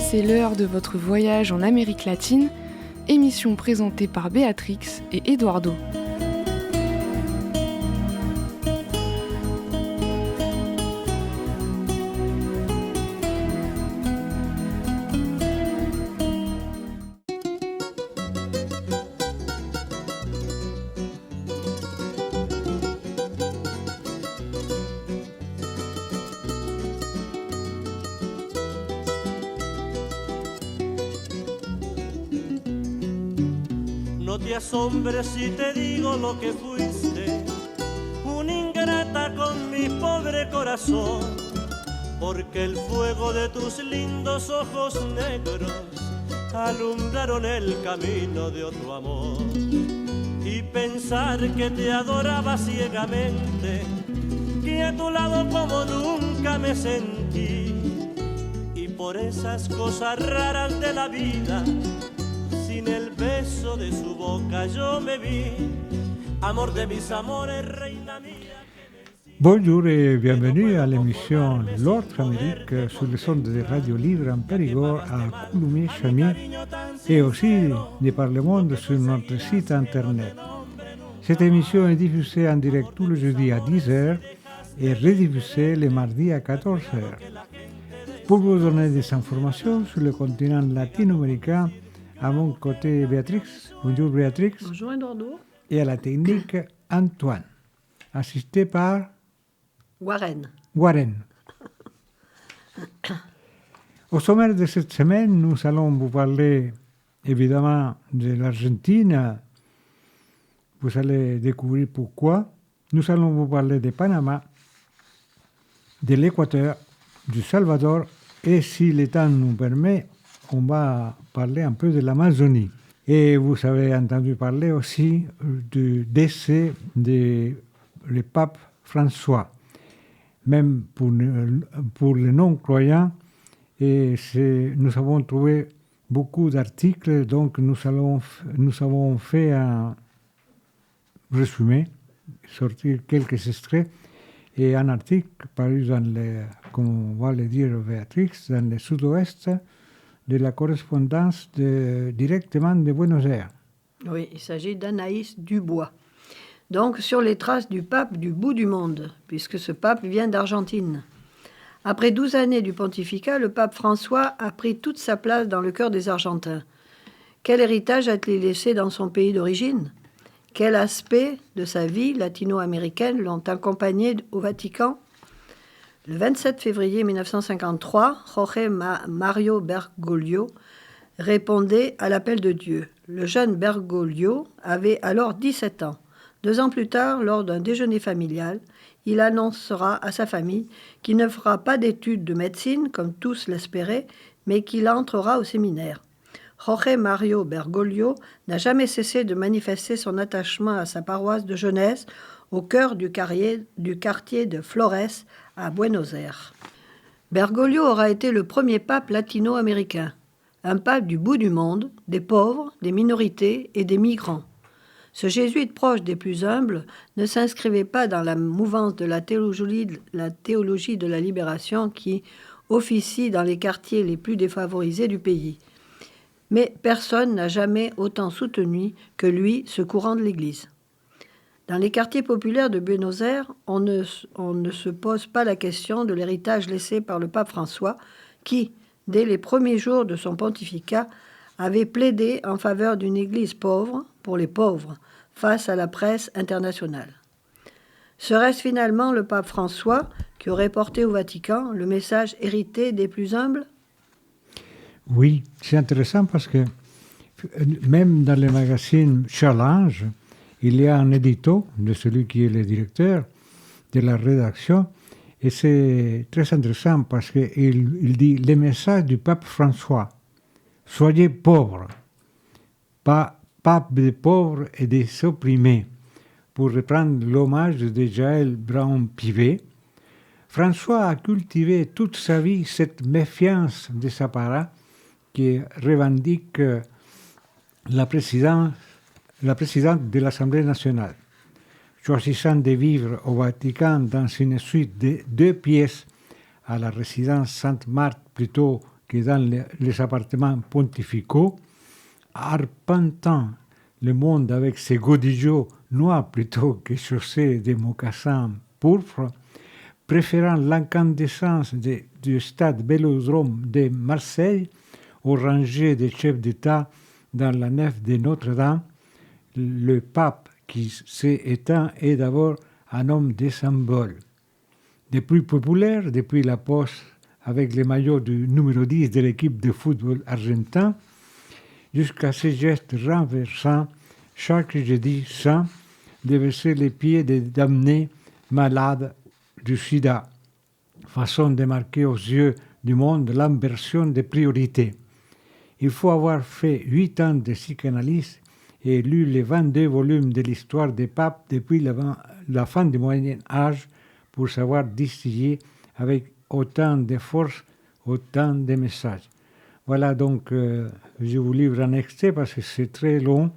c'est l'heure de votre voyage en Amérique latine, émission présentée par Béatrix et Eduardo. No te asombres si te digo lo que fuiste, una ingrata con mi pobre corazón, porque el fuego de tus lindos ojos negros alumbraron el camino de otro amor. Y pensar que te adoraba ciegamente, que a tu lado como nunca me sentí, y por esas cosas raras de la vida, sin el beso de su boca yo me vi, amor de mis amores, reina mía. Bonjour et bienvenue à l'émission L'Autre Amérique sur le son de Radio Libre en Périgord à Coulommiers-Chamy et aussi de par le monde sur notre site internet. Cette émission est diffusée en direct tous les jeudis à 10h et rediffusée les mardis à 14h. Pour vous donner des informations sur le continent latino-américain, à mon côté, Béatrix. Bonjour Béatrix. Bonjour Eduardo. Et à la technique, Antoine. Assisté par Warren. Au sommaire de cette semaine, nous allons vous parler évidemment de l'Argentine. Vous allez découvrir pourquoi. Nous allons vous parler de Panama, de l'Équateur, du Salvador et si le temps nous permet, on va parler un peu de l'Amazonie. Et vous avez entendu parler aussi du décès du pape François. Même pour les non-croyants, et nous avons trouvé beaucoup d'articles, donc nous avons fait un résumé, sortir quelques extraits, et un article paru comme on va le dire Béatrix, dans le sud-ouest, de la correspondance directement de Buenos Aires. Oui, il s'agit d'Anaïs Dubois. Donc, sur les traces du pape du bout du monde, puisque ce pape vient d'Argentine. Après 12 années du pontificat, le pape François a pris toute sa place dans le cœur des Argentins. Quel héritage a-t-il laissé dans son pays d'origine ? Quel aspect de sa vie latino-américaine l'ont accompagné au Vatican ? Le 27 février 1953, Jorge Mario Bergoglio répondait à l'appel de Dieu. Le jeune Bergoglio avait alors 17 ans. 2 ans plus tard, lors d'un déjeuner familial, il annoncera à sa famille qu'il ne fera pas d'études de médecine, comme tous l'espéraient, mais qu'il entrera au séminaire. Jorge Mario Bergoglio n'a jamais cessé de manifester son attachement à sa paroisse de jeunesse au cœur du quartier de Flores, à Buenos Aires. Bergoglio aura été le premier pape latino-américain, un pape du bout du monde, des pauvres, des minorités et des migrants. Ce jésuite proche des plus humbles ne s'inscrivait pas dans la mouvance de la théologie de la libération qui officie dans les quartiers les plus défavorisés du pays. Mais personne n'a jamais autant soutenu que lui ce courant de l'Église. Dans les quartiers populaires de Buenos Aires, on ne se pose pas la question de l'héritage laissé par le pape François, qui, dès les premiers jours de son pontificat, avait plaidé en faveur d'une église pauvre, pour les pauvres, face à la presse internationale. Serait-ce finalement le pape François qui aurait porté au Vatican le message hérité des plus humbles ? Oui, c'est intéressant parce que même dans le magazine Challenge, il y a un édito de celui qui est le directeur de la rédaction et c'est très intéressant parce qu'il dit le message du pape François, soyez pauvres, pas pape des pauvres et des opprimés. Pour reprendre l'hommage de Jaël Brown-Pivet, François a cultivé toute sa vie cette méfiance de sa part qui revendique la présidente de l'Assemblée nationale. Choisissant de vivre au Vatican dans une suite de 2 pièces à la résidence Sainte-Marthe plutôt que dans les appartements pontificaux, arpentant le monde avec ses godillots noirs plutôt que chaussés de mocassins pourpres, préférant l'incandescence du stade Vélodrome de Marseille aux rangées des chefs d'État dans la nef de Notre-Dame, le pape qui s'est éteint est d'abord un homme de symbole. Des plus populaires, depuis la poste avec les maillots du numéro 10 de l'équipe de football argentin, jusqu'à ces gestes renversants, chaque jeudi saint, de verser les pieds des damnés malades du sida, façon de marquer aux yeux du monde l'inversion des priorités. Il faut avoir fait 8 ans de psychanalyse et lu les 22 volumes de l'histoire des papes depuis la fin du Moyen Âge pour savoir distiller avec autant de force, autant de messages. Voilà donc, je vous livre un extrait parce que c'est très long.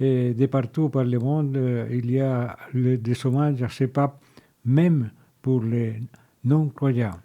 Et de partout par le monde, il y a des hommages à ces papes, même pour les non-croyants.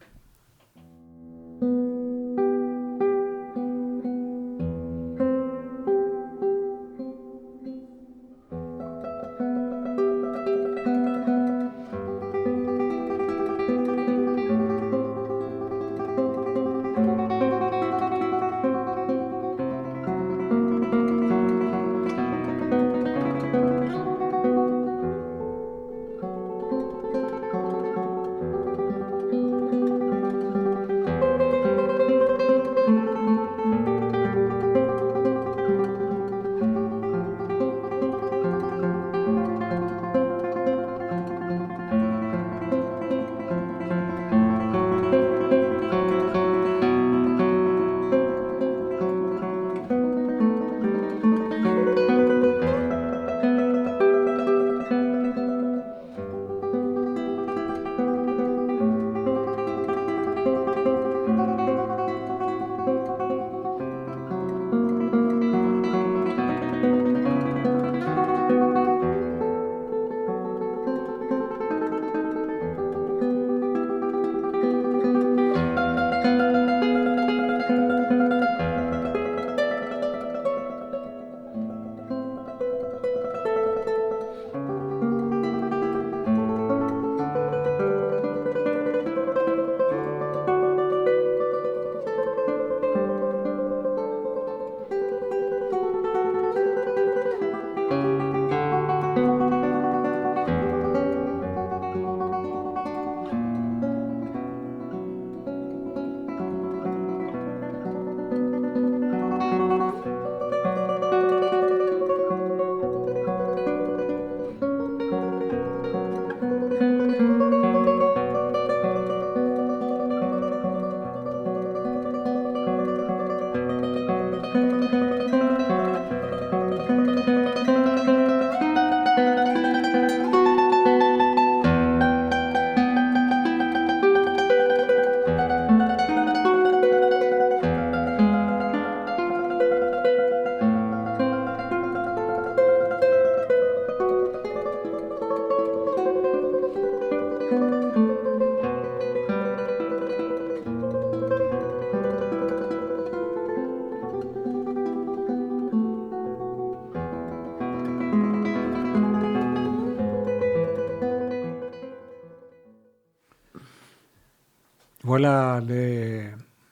Voilà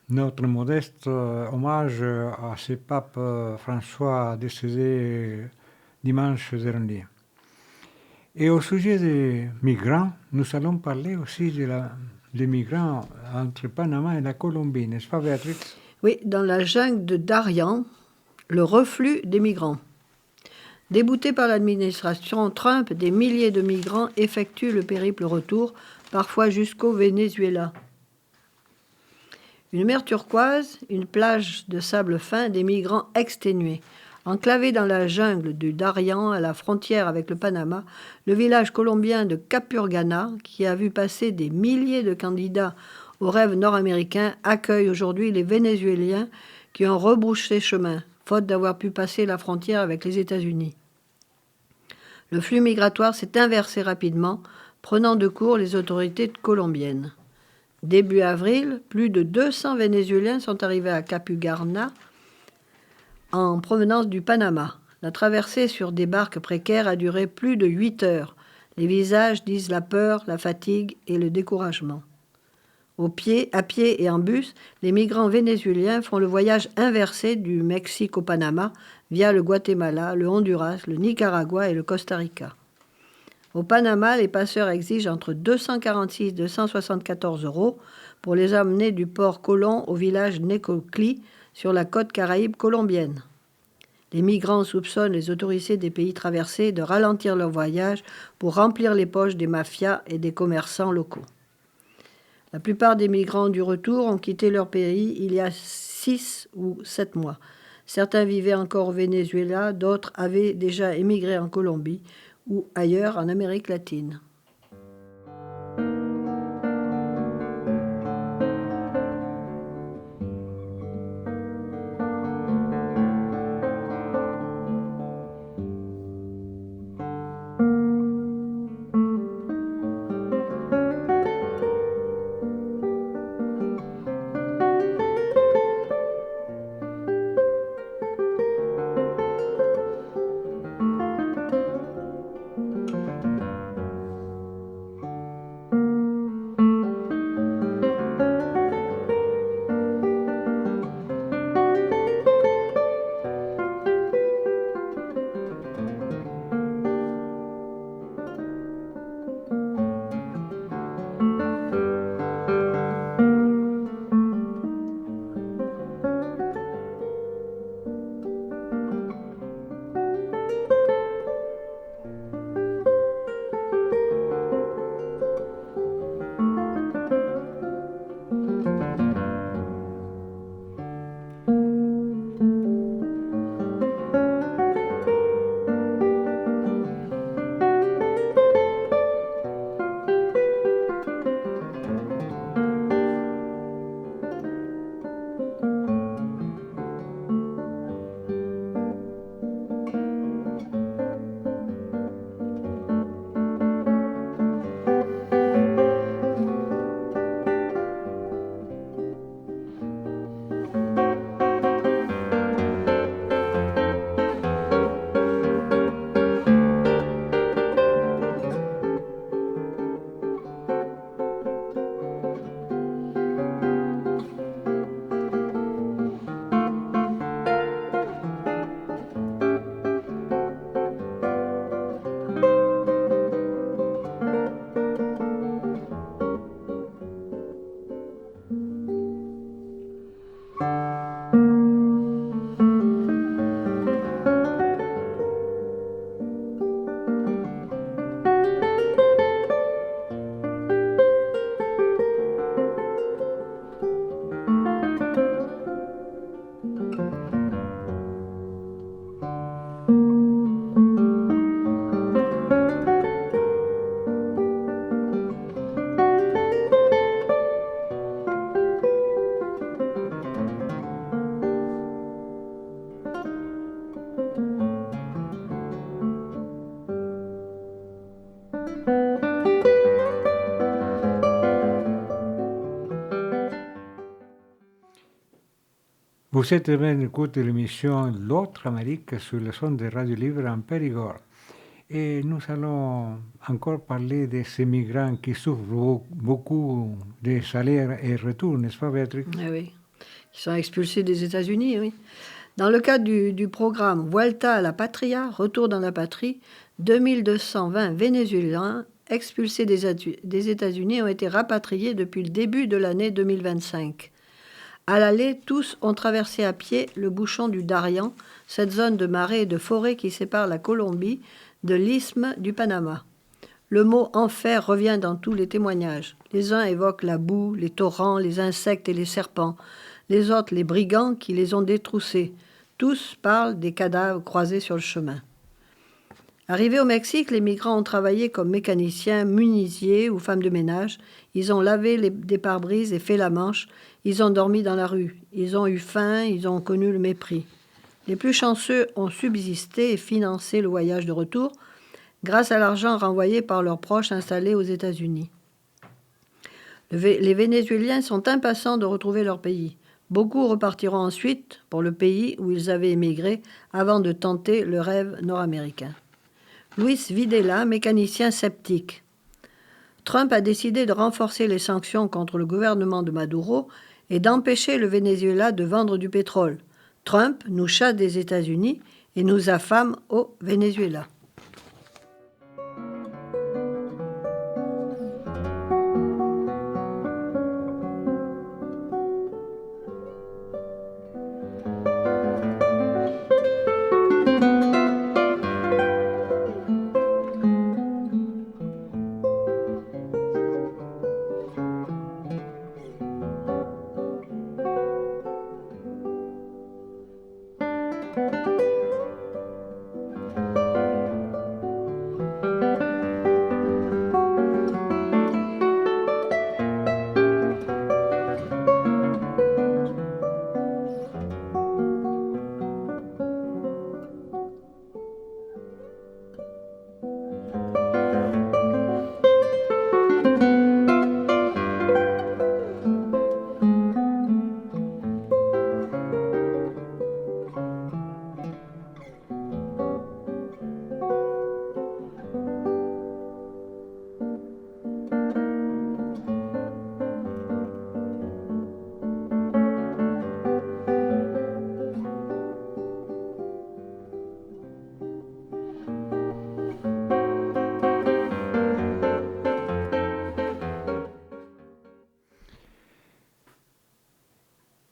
notre modeste hommage à ce pape François décédé dimanche dernier. Et au sujet des migrants, nous allons parler aussi des migrants entre Panama et la Colombie, n'est-ce pas Béatrix? Oui, dans la jungle de Darien, le reflux des migrants. Déboutés par l'administration Trump, des milliers de migrants effectuent le périple retour, parfois jusqu'au Venezuela. Une mer turquoise, une plage de sable fin, des migrants exténués. Enclavé dans la jungle du Darien, à la frontière avec le Panama, le village colombien de Capurganá, qui a vu passer des milliers de candidats au rêve nord-américain, accueille aujourd'hui les Vénézuéliens qui ont rebrouché chemin, faute d'avoir pu passer la frontière avec les États-Unis. Le flux migratoire s'est inversé rapidement, prenant de court les autorités colombiennes. Début avril, plus de 200 Vénézuéliens sont arrivés à Capugarna en provenance du Panama. La traversée sur des barques précaires a duré plus de 8 heures. Les visages disent la peur, la fatigue et le découragement. À pied et en bus, les migrants vénézuéliens font le voyage inversé du Mexique au Panama via le Guatemala, le Honduras, le Nicaragua et le Costa Rica. Au Panama, les passeurs exigent entre 246 et 274 € pour les amener du port Colón au village Necoclí sur la côte caraïbe colombienne. Les migrants soupçonnent les autorités des pays traversés de ralentir leur voyage pour remplir les poches des mafias et des commerçants locaux. La plupart des migrants du retour ont quitté leur pays il y a 6 ou 7 mois. Certains vivaient encore au Venezuela, d'autres avaient déjà émigré en Colombie ou ailleurs en Amérique latine. Vous êtes bien écouté l'émission L'autre Amérique sur le son de Radio Libre en Périgord. Et nous allons encore parler de ces migrants qui souffrent beaucoup des salaires et retours, n'est-ce pas, Béatrice? Oui, qui sont expulsés des États-Unis, oui. Dans le cadre du programme Vuelta a la Patria, Retour dans la patrie, 2220 Vénézuéliens expulsés des États-Unis ont été rapatriés depuis le début de l'année 2025. À l'aller, tous ont traversé à pied le bouchon du Darien, cette zone de marais et de forêt qui sépare la Colombie de l'isthme du Panama. Le mot « enfer » revient dans tous les témoignages. Les uns évoquent la boue, les torrents, les insectes et les serpents. Les autres, les brigands qui les ont détroussés. Tous parlent des cadavres croisés sur le chemin. Arrivés au Mexique, les migrants ont travaillé comme mécaniciens, menuisiers ou femmes de ménage. Ils ont lavé des pare-brises et fait la manche. Ils ont dormi dans la rue. Ils ont eu faim, ils ont connu le mépris. Les plus chanceux ont subsisté et financé le voyage de retour grâce à l'argent renvoyé par leurs proches installés aux États-Unis. Les Vénézuéliens sont impatients de retrouver leur pays. Beaucoup repartiront ensuite pour le pays où ils avaient émigré avant de tenter le rêve nord-américain. Luis Videla, mécanicien sceptique. Trump a décidé de renforcer les sanctions contre le gouvernement de Maduro et d'empêcher le Venezuela de vendre du pétrole. Trump nous chasse des États-Unis et nous affame au Venezuela.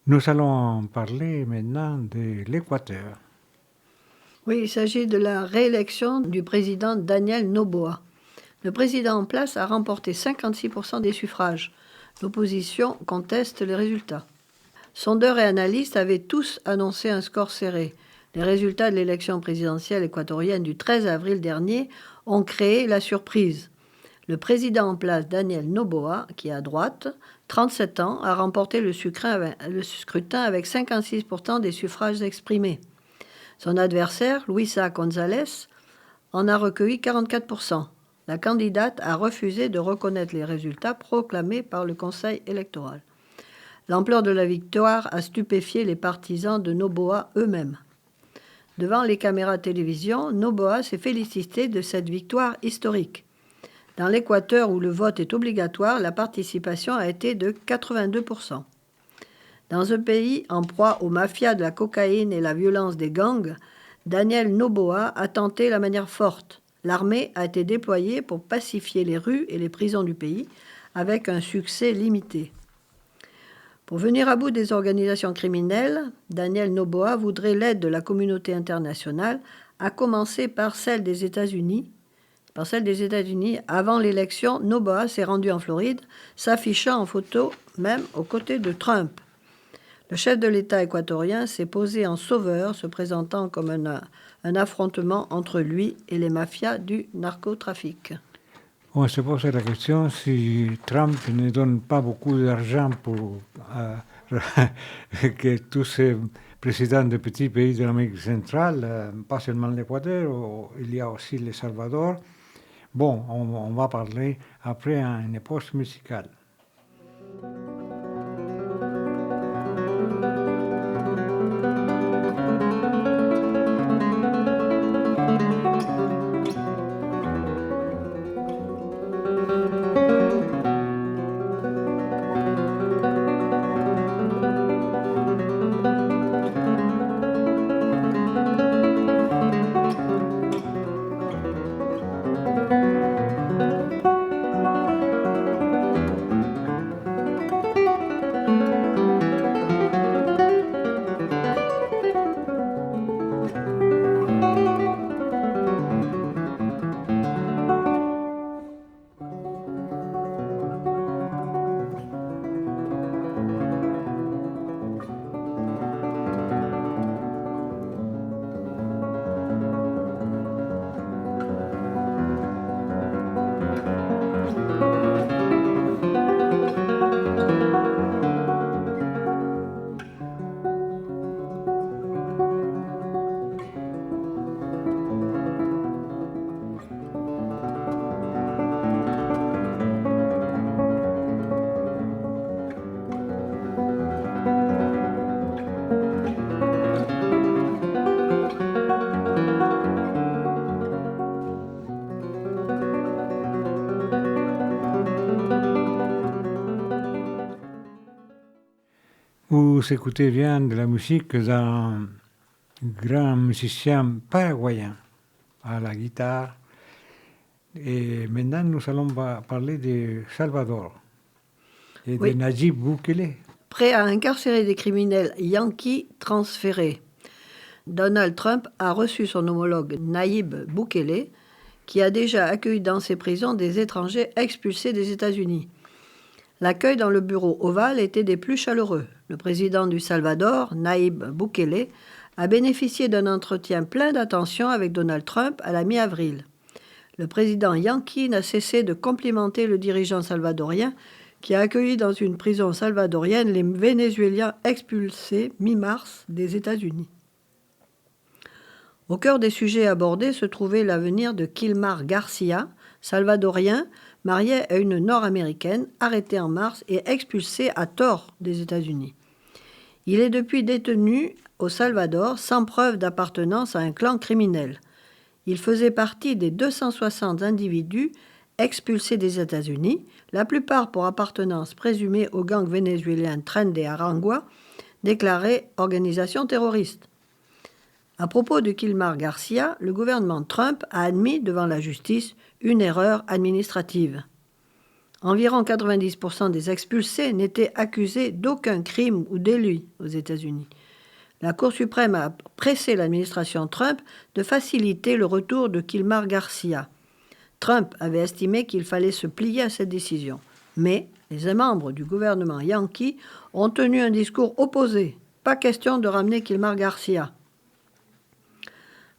Nous allons parler maintenant de l'Équateur. Oui, il s'agit de la réélection du président Daniel Noboa. Le président en place a remporté 56% des suffrages. L'opposition conteste les résultats. Sondeurs et analystes avaient tous annoncé un score serré. Les résultats de l'élection présidentielle équatorienne du 13 avril dernier ont créé la surprise. Le président en place, Daniel Noboa, qui est à droite, 37 ans, a remporté le scrutin avec 56% des suffrages exprimés. Son adversaire, Luisa González, en a recueilli 44%. La candidate a refusé de reconnaître les résultats proclamés par le Conseil électoral. L'ampleur de la victoire a stupéfié les partisans de Noboa eux-mêmes. Devant les caméras télévision, Noboa s'est félicité de cette victoire historique. Dans l'Équateur, où le vote est obligatoire, la participation a été de 82%. Dans un pays en proie aux mafias de la cocaïne et la violence des gangs, Daniel Noboa a tenté la manière forte. L'armée a été déployée pour pacifier les rues et les prisons du pays, avec un succès limité. Pour venir à bout des organisations criminelles, Daniel Noboa voudrait l'aide de la communauté internationale, à commencer par celle des États-Unis. Avant l'élection, Noboa s'est rendu en Floride, s'affichant en photo même aux côtés de Trump. Le chef de l'État équatorien s'est posé en sauveur, se présentant comme un affrontement entre lui et les mafias du narcotrafic. On se pose la question si Trump ne donne pas beaucoup d'argent pour que tous ces présidents de petits pays de l'Amérique centrale, pas seulement l'Équateur, il y a aussi le Salvador. Bon, on va parler après une pause musicale. Vous écoutez bien de la musique d'un grand musicien paraguayen à la guitare. Et maintenant, nous allons parler de Salvador et de Nayib Bukele. Prêt à incarcérer des criminels yankees transférés, Donald Trump a reçu son homologue Nayib Bukele, qui a déjà accueilli dans ses prisons des étrangers expulsés des États-Unis. L'accueil dans le bureau ovale était des plus chaleureux. Le président du Salvador, Nayib Bukele, a bénéficié d'un entretien plein d'attention avec Donald Trump à la mi-avril. Le président yankee n'a cessé de complimenter le dirigeant salvadorien qui a accueilli dans une prison salvadorienne les Vénézuéliens expulsés mi-mars des États-Unis. Au cœur des sujets abordés se trouvait l'avenir de Kilmar Garcia, salvadorien, marié à une Nord-américaine, arrêté en mars et expulsé à tort des États-Unis. Il est depuis détenu au Salvador sans preuve d'appartenance à un clan criminel. Il faisait partie des 260 individus expulsés des États-Unis, la plupart pour appartenance présumée au gang vénézuélien Tren de Aragua, déclaré organisation terroriste. À propos de Kilmar Garcia, le gouvernement Trump a admis devant la justice une erreur administrative. Environ 90% des expulsés n'étaient accusés d'aucun crime ou délit aux États-Unis. La Cour suprême a pressé l'administration Trump de faciliter le retour de Kilmar Garcia. Trump avait estimé qu'il fallait se plier à cette décision. Mais les membres du gouvernement yankee ont tenu un discours opposé. Pas question de ramener Kilmar Garcia.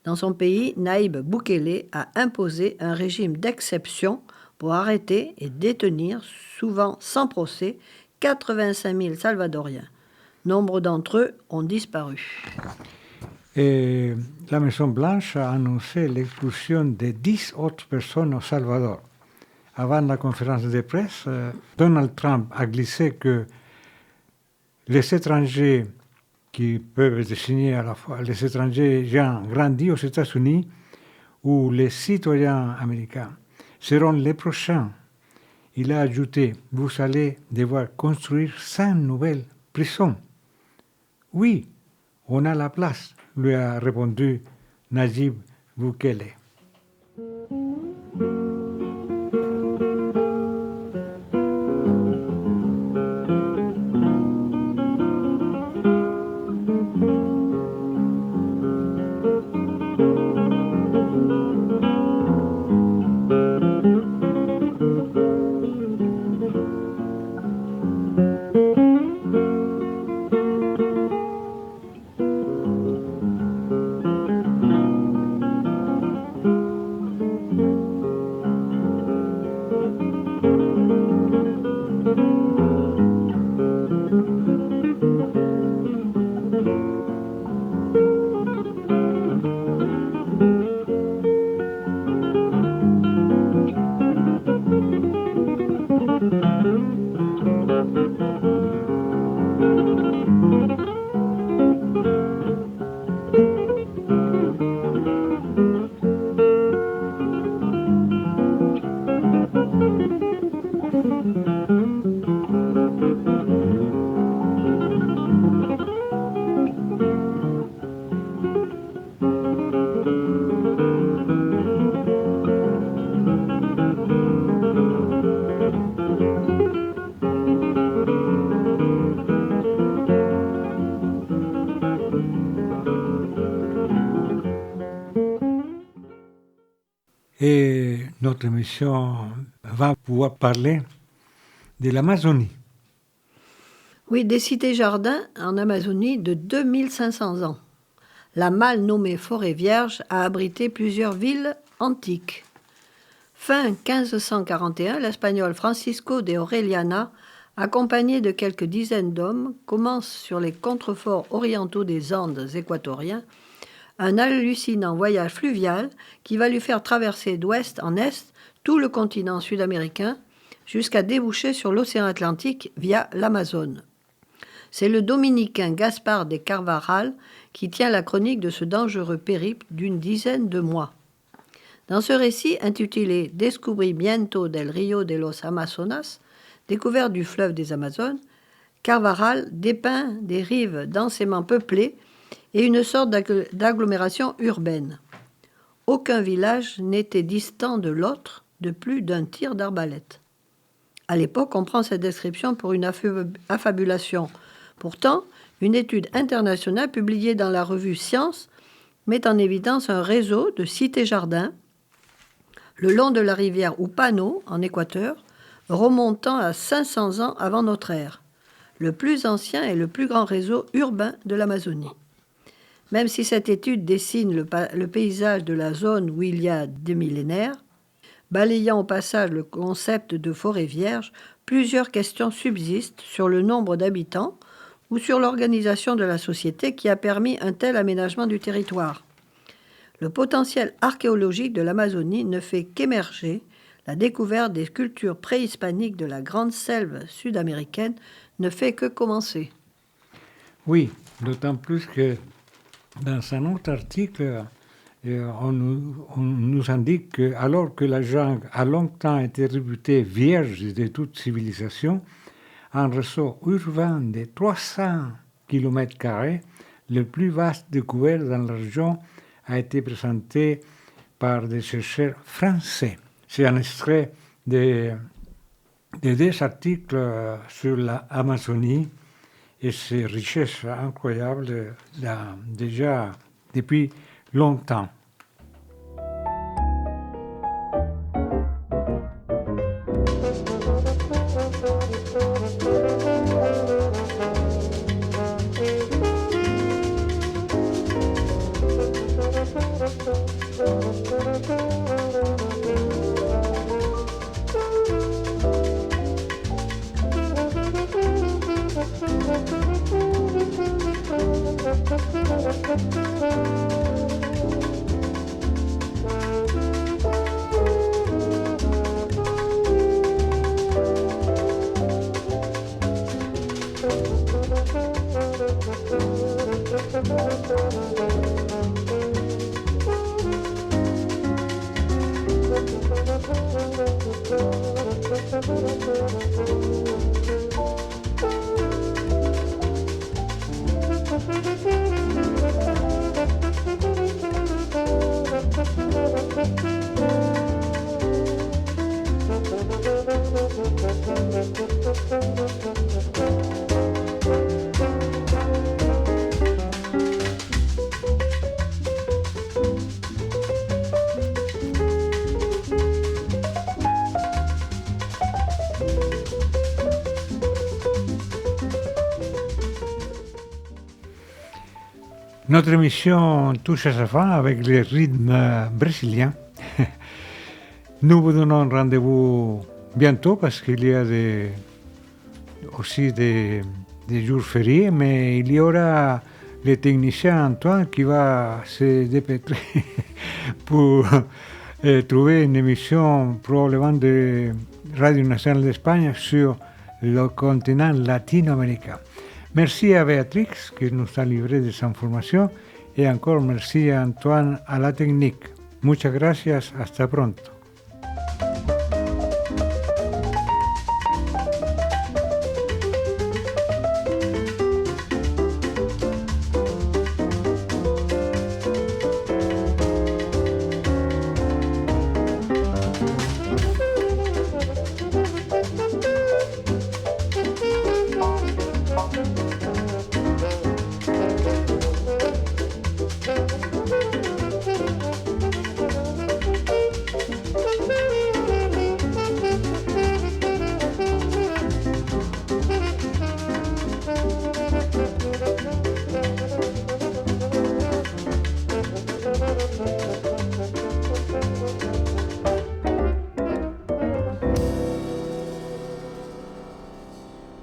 Dans son pays, Nayib Bukele a imposé un régime d'exception pour arrêter et détenir, souvent sans procès, 85 000 Salvadoriens. Nombre d'entre eux ont disparu. Et la Maison-Blanche a annoncé l'expulsion de 10 autres personnes au Salvador. Avant la conférence de presse, Donald Trump a glissé que les étrangers qui peuvent désigner à la fois les étrangers ayant grandi aux États-Unis ou les citoyens américains seront les prochains. Il a ajouté, vous allez devoir construire 5 nouvelles prisons. Oui, on a la place, lui a répondu Nayib Bukele. Et notre émission va pouvoir parler de l'Amazonie. Oui, des cités-jardins en Amazonie de 2500 ans. La mal nommée forêt vierge a abrité plusieurs villes antiques. Fin 1541, l'Espagnol Francisco de Orellana, accompagné de quelques dizaines d'hommes, commence sur les contreforts orientaux des Andes équatoriens un hallucinant voyage fluvial qui va lui faire traverser d'ouest en est tout le continent sud-américain jusqu'à déboucher sur l'océan Atlantique via l'Amazone. C'est le dominicain Gaspar de Carvajal qui tient la chronique de ce dangereux périple d'une dizaine de mois. Dans ce récit intitulé « Descubrimiento del Río de los Amazonas », découverte du fleuve des Amazones, Carvaral dépeint des rives densément peuplées et une sorte d'agglomération urbaine. Aucun village n'était distant de l'autre de plus d'un tir d'arbalète. À l'époque, on prend cette description pour une affabulation. Pourtant, une étude internationale publiée dans la revue Science met en évidence un réseau de cités-jardins le long de la rivière Upano, en Équateur, remontant à 500 ans avant notre ère, le plus ancien et le plus grand réseau urbain de l'Amazonie. Même si cette étude dessine le paysage de la zone où il y a des millénaires, balayant au passage le concept de forêt vierge, plusieurs questions subsistent sur le nombre d'habitants ou sur l'organisation de la société qui a permis un tel aménagement du territoire. Le potentiel archéologique de l'Amazonie ne fait qu'émerger. La découverte des cultures préhispaniques de la grande selve sud-américaine ne fait que commencer. Oui, d'autant plus que dans un autre article, on nous indique que alors que la jungle a longtemps été réputée vierge de toute civilisation, un réseau urbain de 300 km², le plus vaste découvert dans la région, a été présenté par des chercheurs français. C'est un extrait de deux articles sur l'Amazonie et ses richesses incroyables déjà depuis longtemps. Notre émission touche à sa fin avec les rythmes brésiliens. Nous vous donnons rendez-vous bientôt parce qu'il y a aussi des jours fériés, mais il y aura le technicien Antoine qui va se dépêtrer pour trouver une émission probablement de Radio Nationale d'Espagne sur le continent latino-américain. Merci à Béatrix qui nous a livré des informations et encore merci à Antoine à la technique. Muchas gracias, hasta pronto.